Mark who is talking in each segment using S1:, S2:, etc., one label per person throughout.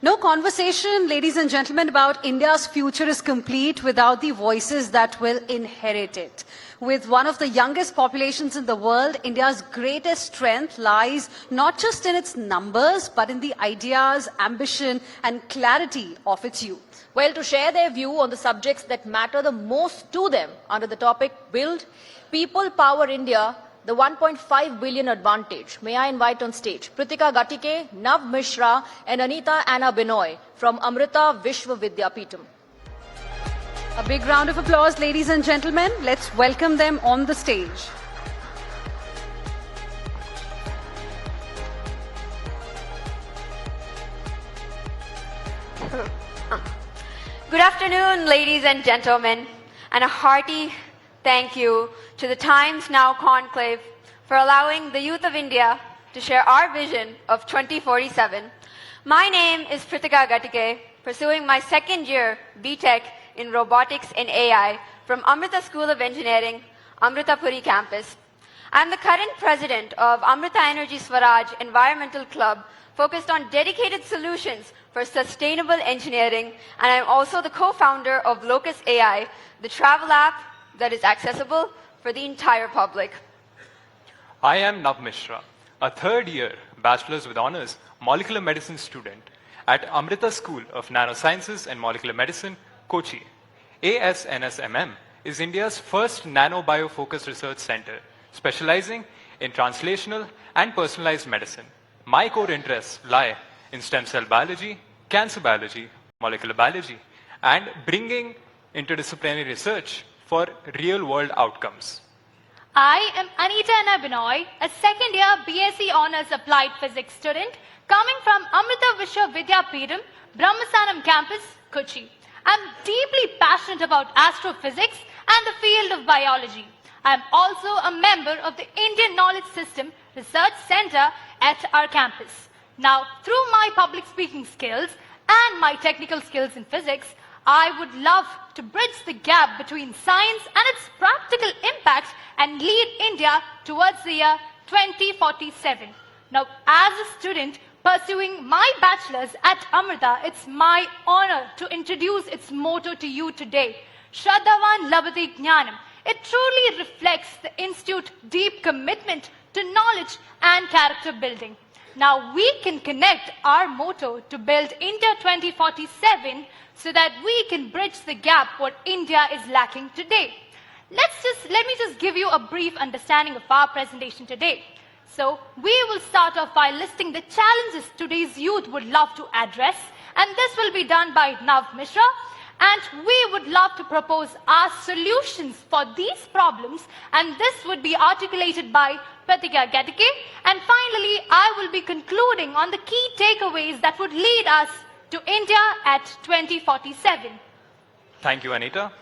S1: No conversation, ladies and gentlemen, about India's future is complete without the voices that will inherit it. With one of the youngest populations in the world, India's greatest strength lies not just in its numbers, but in the ideas, ambition, and clarity of its youth.
S2: Well, to share their view on the subjects that matter the most to them under the topic Build, People Power India, the 1.5 billion advantage. May I invite on stage Pritika, Gatike, Nav Mishra and Anita Anna Benoy from Amrita, Vishwa, Vidyapeetham.
S1: A big round of applause, ladies and gentlemen. Let's welcome them on the stage.
S3: Good afternoon, ladies and gentlemen, and a hearty thank you to the Times Now Conclave for allowing the youth of India to share our vision of 2047. My name is Pritika Gatike, pursuing my second year BTech in Robotics and AI from Amrita School of Engineering, Amrita Puri campus. I'm the current president of Amrita Energy Swaraj Environmental Club, focused on dedicated solutions for sustainable engineering, and I'm also the co-founder of Locus AI, the travel app that is accessible for the entire public.
S4: I am Nav Mishra, a third-year Bachelor's with Honours Molecular Medicine student at Amrita School of Nanosciences and Molecular Medicine, Kochi. ASNSMM is India's first nano-bio-focused research center, specializing in translational and personalized medicine. My core interests lie in stem cell biology, cancer biology, molecular biology, and bringing interdisciplinary research for real-world outcomes.
S5: I am Anita Anna Benoy, a second-year BSc Honours Applied Physics student coming from Amrita Vishwa Vidyapeetham, Brahmasanam campus, Kochi. I'm deeply passionate about astrophysics and the field of biology. I am also a member of the Indian Knowledge System Research Center at our campus. Now, through my public speaking skills and my technical skills in physics, I would love to bridge the gap between science and its practical impact and lead India towards the year 2047. Now, as a student pursuing my bachelor's at Amrita, it's my honor to introduce its motto to you today, Shraddhavan Labhati Jnanam. It truly reflects the Institute's deep commitment to knowledge and character building. Now, we can connect our motto to build India 2047 so that we can bridge the gap what India is lacking today. Let me just give you a brief understanding of our presentation today. So, we will start off by listing the challenges today's youth would love to address, and this will be done by Nav Mishra, and we would love to propose our solutions for these problems, and this would be articulated by Pritika Gatike, and finally, I will be concluding on the key takeaways that would lead us to India at 2047.
S4: Thank you, Anita.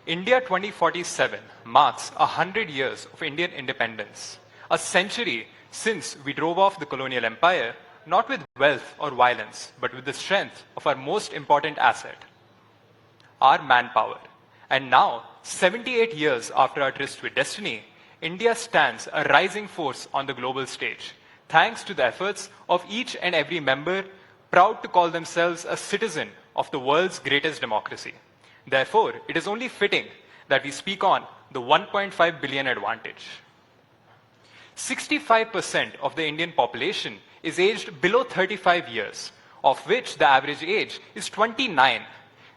S4: India 2047 marks 100 years of Indian independence, a century since we drove off the colonial empire, not with wealth or violence, but with the strength of our most important asset, our manpower. And now, 78 years after our tryst with destiny, India stands a rising force on the global stage, thanks to the efforts of each and every member proud to call themselves a citizen of the world's greatest democracy. Therefore, it is only fitting that we speak on the 1.5 billion advantage. 65% of the Indian population is aged below 35 years, of which the average age is 29.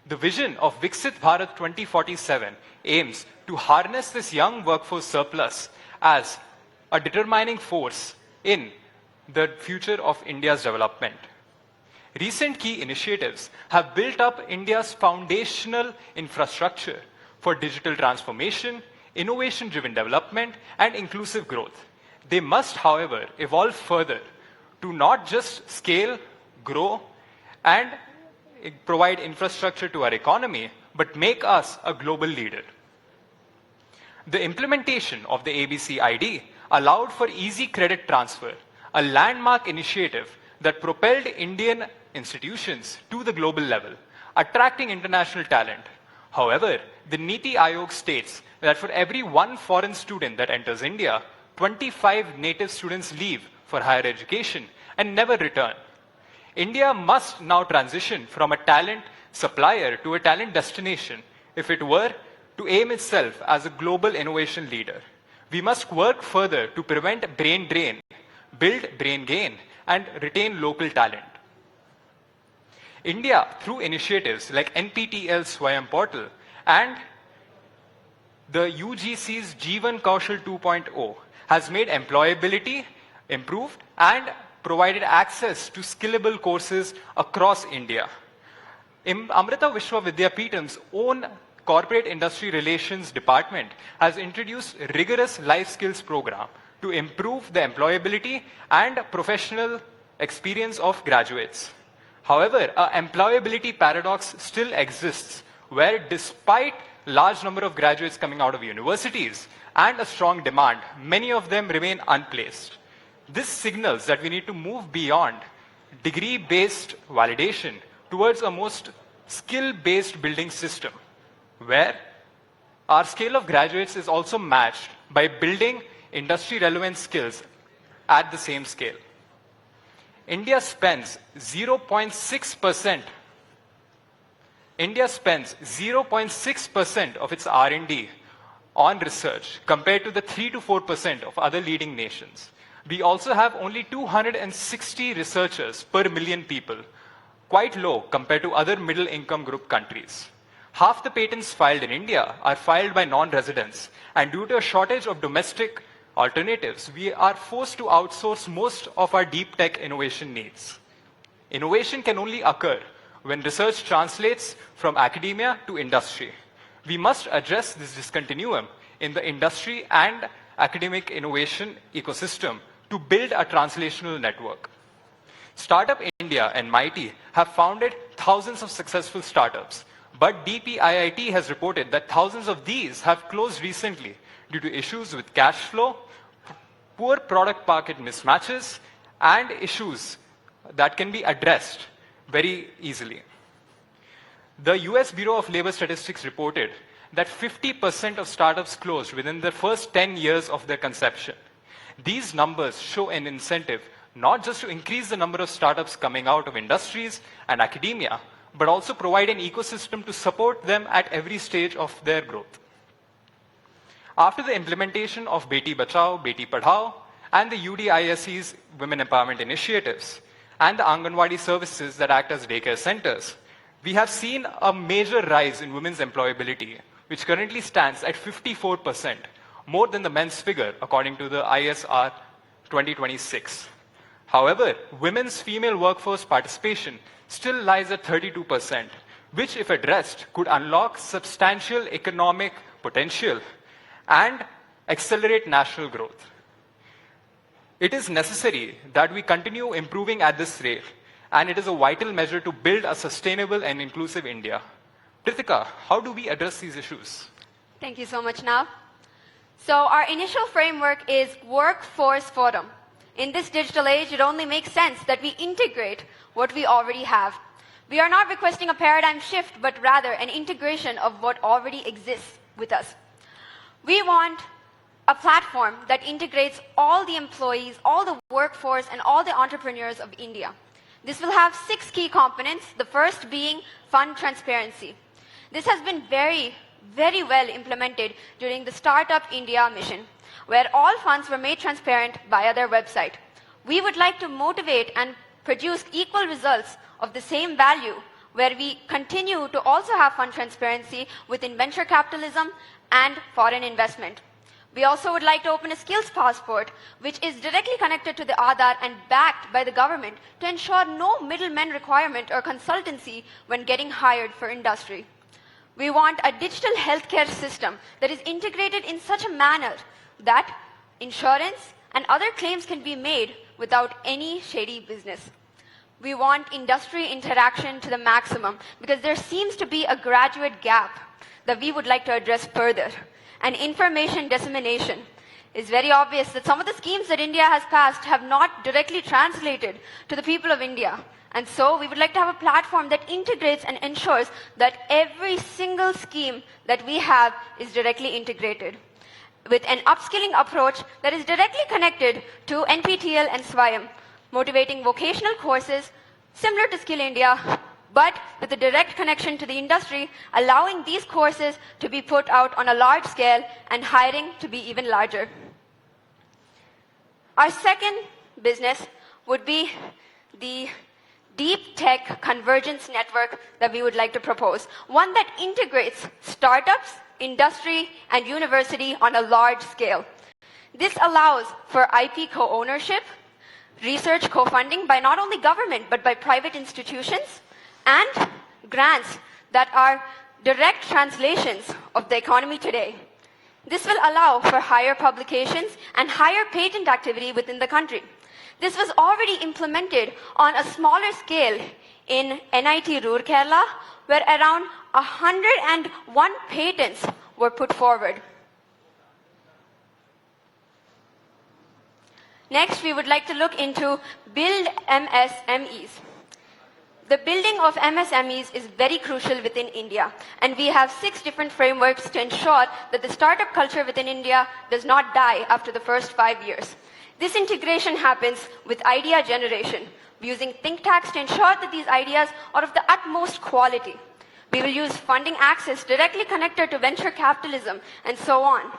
S4: The vision of Viksit Bharat 2047 aims to harness this young workforce surplus as a determining force in the future of India's development. Recent key initiatives have built up India's foundational infrastructure for digital transformation, innovation-driven development, and inclusive growth. They must, however, evolve further to not just scale, grow, and provide infrastructure to our economy, but make us a global leader. The implementation of the ABC ID allowed for easy credit transfer, a landmark initiative that propelled Indian institutions to the global level, attracting international talent. However, the Niti Aayog states that for every one foreign student that enters India, 25 native students leave for higher education and never return. India must now transition from a talent supplier to a talent destination if it were to aim itself as a global innovation leader. We must work further to prevent brain drain, build brain gain, and retain local talent. India, through initiatives like NPTEL Swayam portal and the UGC's Jeevan Kaushal 2.0, has made employability improved and provided access to skillable courses across India. Amrita Vishwa Vidyapeetham's own corporate industry relations department has introduced rigorous life skills program to improve the employability and professional experience of graduates. However, an employability paradox still exists where despite large number of graduates coming out of universities and a strong demand, many of them remain unplaced. This signals that we need to move beyond degree-based validation towards a most skill-based building system, where our scale of graduates is also matched by building industry-relevant skills at the same scale. India spends 0.6% of its R&D on research compared to the 3 to 4% of other leading nations. We also have only 260 researchers per million people, quite low compared to other middle income group countries. Half the patents filed in India are filed by non-residents, and due to a shortage of domestic alternatives, we are forced to outsource most of our deep tech innovation needs. Innovation can only occur when research translates from academia to industry. We must address this discontinuum in the industry and academic innovation ecosystem to build a translational network. Startup India and MIT have founded thousands of successful startups, but DPIIT has reported that thousands of these have closed recently due to issues with cash flow, poor product market mismatches, and issues that can be addressed very easily. The US Bureau of Labor Statistics reported that 50% of startups closed within the first 10 years of their conception. These numbers show an incentive not just to increase the number of startups coming out of industries and academia, but also provide an ecosystem to support them at every stage of their growth. After the implementation of Beti Bachao, Beti Padhao, and the UDISE's Women Empowerment Initiatives, and the Anganwadi services that act as daycare centers, we have seen a major rise in women's employability, which currently stands at 54%, more than the men's figure according to the ISR 2026. However, women's female workforce participation still lies at 32%, which if addressed could unlock substantial economic potential and accelerate national growth. It is necessary that we continue improving at this rate, and it is a vital measure to build a sustainable and inclusive India. Pritika, how do we address these issues?
S3: Thank you so much, Nav. So our initial framework is Workforce Forum. In this digital age, it only makes sense that we integrate what we already have. We are not requesting a paradigm shift, but rather an integration of what already exists with us. We want a platform that integrates all the employees, all the workforce, and all the entrepreneurs of India. This will have 6 key components, the first being fund transparency. This has been very well implemented during the Startup India mission, where all funds were made transparent via their website. We would like to motivate and produce equal results of the same value, where we continue to also have fund transparency within venture capitalism and foreign investment. We also would like to open a skills passport, which is directly connected to the Aadhaar and backed by the government to ensure no middleman requirement or consultancy when getting hired for industry. We want a digital healthcare system that is integrated in such a manner that insurance and other claims can be made without any shady business. We want industry interaction to the maximum because there seems to be a graduate gap that we would like to address further. And information dissemination. It's very obvious that some of the schemes that India has passed have not directly translated to the people of India. And so we would like to have a platform that integrates and ensures that every single scheme that we have is directly integrated, with an upskilling approach that is directly connected to NPTEL and Swayam, motivating vocational courses similar to Skill India, but with a direct connection to the industry, allowing these courses to be put out on a large scale and hiring to be even larger. Our second business would be the deep tech convergence network that we would like to propose, one that integrates startups, industry, and university on a large scale. This allows for IP co-ownership, research co-funding by not only government but by private institutions, and grants that are direct translations of the economy today. This will allow for higher publications and higher patent activity within the country. This was already implemented on a smaller scale in NIT Roorkela, where around 101 patents were put forward. Next, we would like to look into Build MSMEs. The building of MSMEs is very crucial within India, and we have 6 different frameworks to ensure that the startup culture within India does not die after the first 5 years. This integration happens with idea generation, using think tanks to ensure that these ideas are of the utmost quality. We will use funding access directly connected to venture capitalism and so on,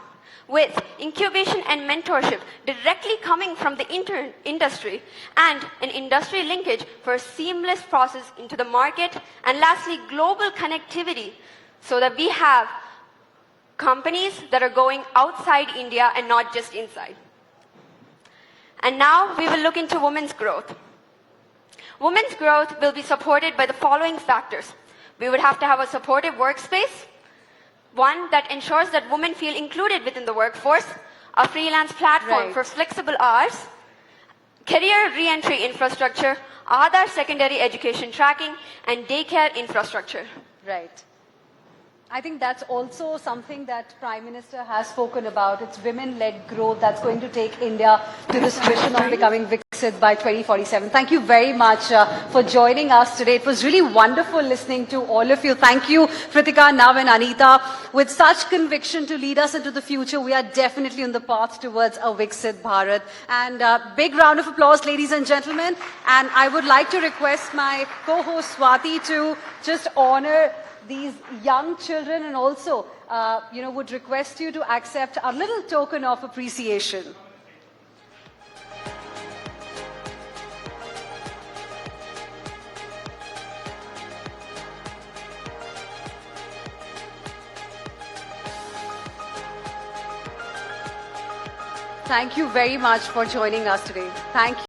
S3: with incubation and mentorship directly coming from the industry, and an industry linkage for a seamless process into the market, and lastly, global connectivity so that we have companies that are going outside India and not just inside. And now we will look into women's growth. Women's growth will be supported by the following factors. We would have to have a supportive workspace, one that ensures that women feel included within the workforce, a freelance platform for flexible hours, career re-entry infrastructure, Aadhaar secondary education tracking, and daycare infrastructure.
S1: Right. I think that's also something that Prime Minister has spoken about. It's women-led growth that's going to take India to this vision of becoming Viksit by 2047. Thank you very much for joining us today. It was really wonderful listening to all of you. Thank you, Pritika, Nav, and Anita. With such conviction to lead us into the future, we are definitely on the path towards a Viksit Bharat. And big round of applause, ladies and gentlemen. And I would like to request my co-host Swati to just honor these young children, and also, would request you to accept a little token of appreciation. Thank you very much for joining us today. Thank you.